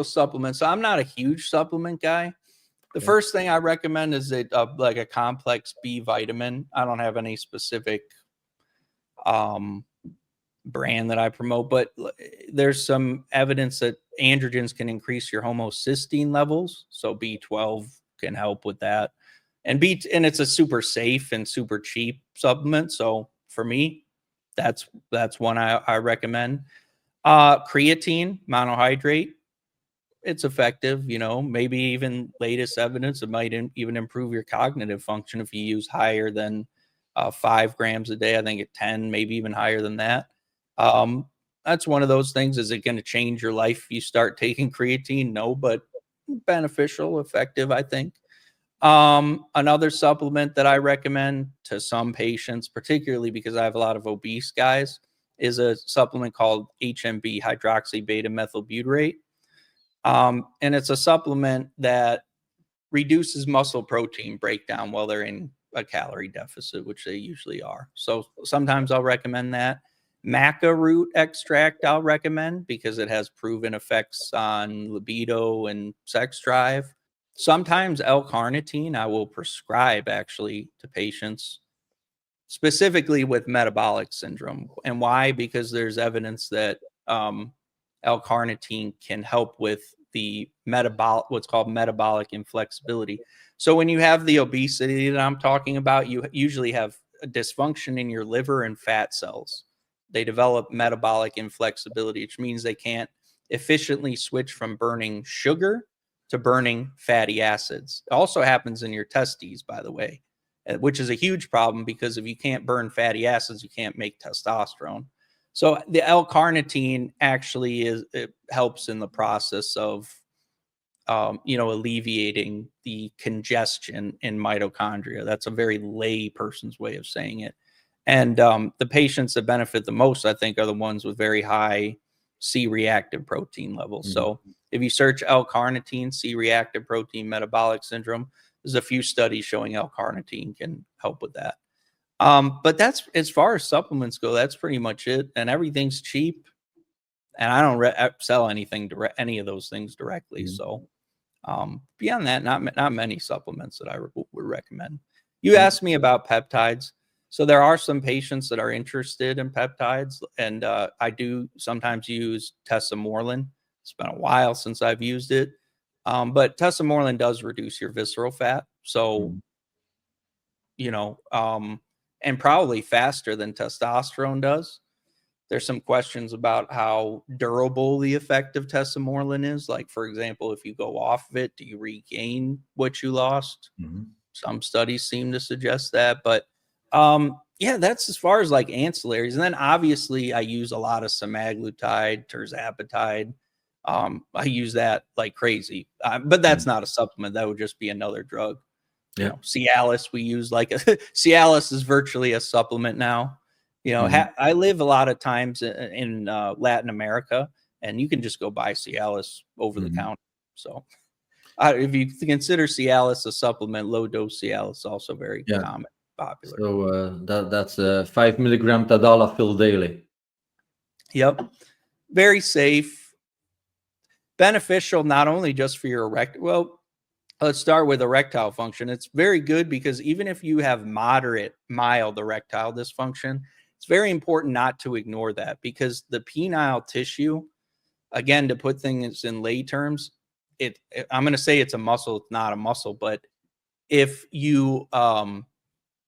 supplements. So I'm not a huge supplement guy. The first thing I recommend is like a complex B vitamin. I don't have any specific brand that I promote, but there's some evidence that androgens can increase your homocysteine levels. So B12 can help with that. And it's a super safe and super cheap supplement. So for me, that's one I recommend. Creatine monohydrate. It's effective, maybe even latest evidence, it might even improve your cognitive function if you use higher than 5 grams a day. I think at 10, maybe even higher than that. That's one of those things. Is it going to change your life if you start taking creatine? No, but beneficial, effective, I think. Another supplement that I recommend to some patients, particularly because I have a lot of obese guys, is a supplement called HMB, hydroxy beta methylbutyrate. And it's a supplement that reduces muscle protein breakdown while they're in a calorie deficit, which they usually are. So sometimes I'll recommend that. Maca root extract I'll recommend because it has proven effects on libido and sex drive. Sometimes L-carnitine I will prescribe actually to patients specifically with metabolic syndrome. And why? Because there's evidence that L-carnitine can help with the what's called metabolic inflexibility. So when you have the obesity that I'm talking about, you usually have a dysfunction in your liver and fat cells. They develop metabolic inflexibility, which means they can't efficiently switch from burning sugar to burning fatty acids. It also happens in your testes, by the way, which is a huge problem because if you can't burn fatty acids, you can't make testosterone. So the L-carnitine actually it helps in the process of, alleviating the congestion in mitochondria. That's a very lay person's way of saying it. And the patients that benefit the most, I think, are the ones with very high C-reactive protein levels. Mm-hmm. So if you search L-carnitine, C-reactive protein metabolic syndrome, there's a few studies showing L-carnitine can help with that. But that's, as far as supplements go, that's pretty much it. And everything's cheap. And I don't sell any of those things directly. Mm-hmm. So beyond that, not many supplements that I would recommend. You asked me about peptides. So there are some patients that are interested in peptides. And I do sometimes use tesamorelin. It's been a while since I've used it. But tesamorelin does reduce your visceral fat. So, and probably faster than testosterone does. There's some questions about how durable the effect of tesamorelin is. Like, for example, if you go off of it, do you regain what you lost? Mm-hmm. Some studies seem to suggest that. But that's as far as like ancillaries. And then obviously I use a lot of semaglutide, tirzepatide. I use that like crazy. But that's not a supplement. That would just be another drug. Yeah. Cialis we use Cialis is virtually a supplement now. I live a lot of times in Latin America, and you can just go buy Cialis over the counter. So if you consider Cialis a supplement, low dose Cialis is also very common, popular. So that's 5 milligram Tadalafil daily. Yep. Very safe, beneficial, not only just for your erectile. Let's start with erectile function. It's very good because even if you have mild erectile dysfunction, it's very important not to ignore that, because the penile tissue, again, to put things in lay terms, I'm going to say it's a muscle. It's not a muscle, but if you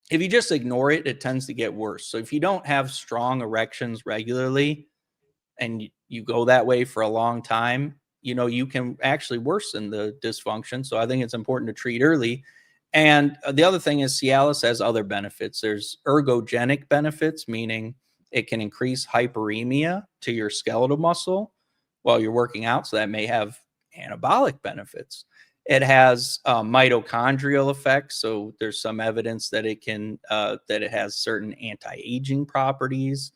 just ignore it, it tends to get worse. So if you don't have strong erections regularly and you go that way for a long time, you can actually worsen the dysfunction. So I think it's important to treat early. And the other thing is Cialis has other benefits. There's ergogenic benefits, meaning it can increase hyperemia to your skeletal muscle while you're working out. So that may have anabolic benefits. It has mitochondrial effects. So there's some evidence that that it has certain anti-aging properties,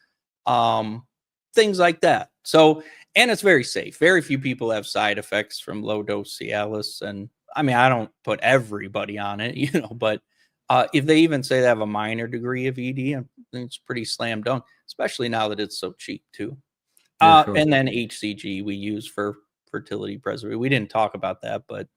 things like that. So, and it's very safe. Very few people have side effects from low dose Cialis. And I mean, I don't put everybody on it, but if they even say they have a minor degree of ED, I think it's pretty slam dunk, especially now that it's so cheap too. Sure. And then HCG we use for fertility preservative. We didn't talk about that, but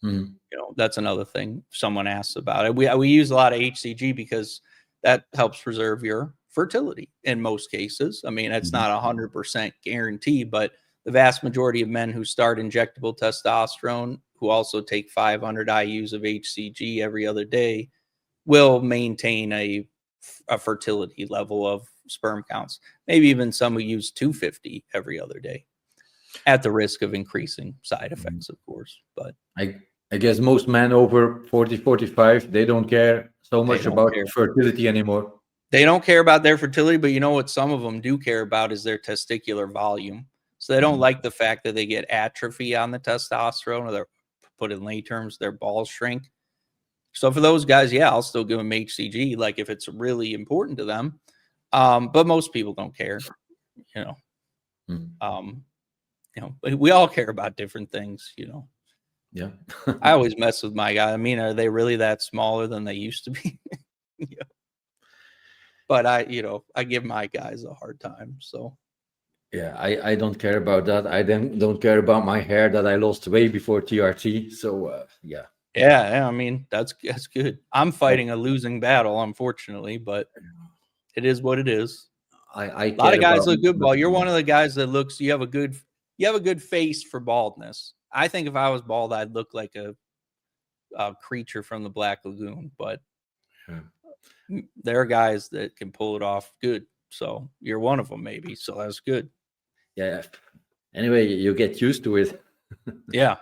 Mhm. you know, that's another thing someone asks about it. We use a lot of HCG because that helps preserve your fertility in most cases. I mean, it's not 100% guarantee, but the vast majority of men who start injectable testosterone, who also take 500 IUs of HCG every other day, will maintain a fertility level of sperm counts. Maybe even some who use 250 every other day, at the risk of increasing side effects, of course. But I guess most men over 40, 45, they don't care so much don't about care. fertility anymore. They don't care about their fertility, but you know what some of them do care about is their testicular volume. So they don't like the fact that they get atrophy on the testosterone, or put in lay terms, their balls shrink. So for those guys, yeah, I'll still give them HCG, like if it's really important to them. But most people don't care, you know. You know, but we all care about different things, you know. Yeah. I always mess with my guy. I mean, are they really that smaller than they used to be? Yeah. But I give my guys a hard time. So Yeah, I don't care about that. I then don't care about my hair that I lost way before TRT. So yeah. yeah, I mean that's good. I'm fighting a losing battle, unfortunately, but it is what it is. I A lot care of guys about look good bald. You're one of the guys that looks. You have a good face for baldness. I think if I was bald, I'd look like a creature from the Black Lagoon. But there are guys that can pull it off good. So you're one of them, maybe. So that's good. Yeah. Anyway, you get used to it. Yeah.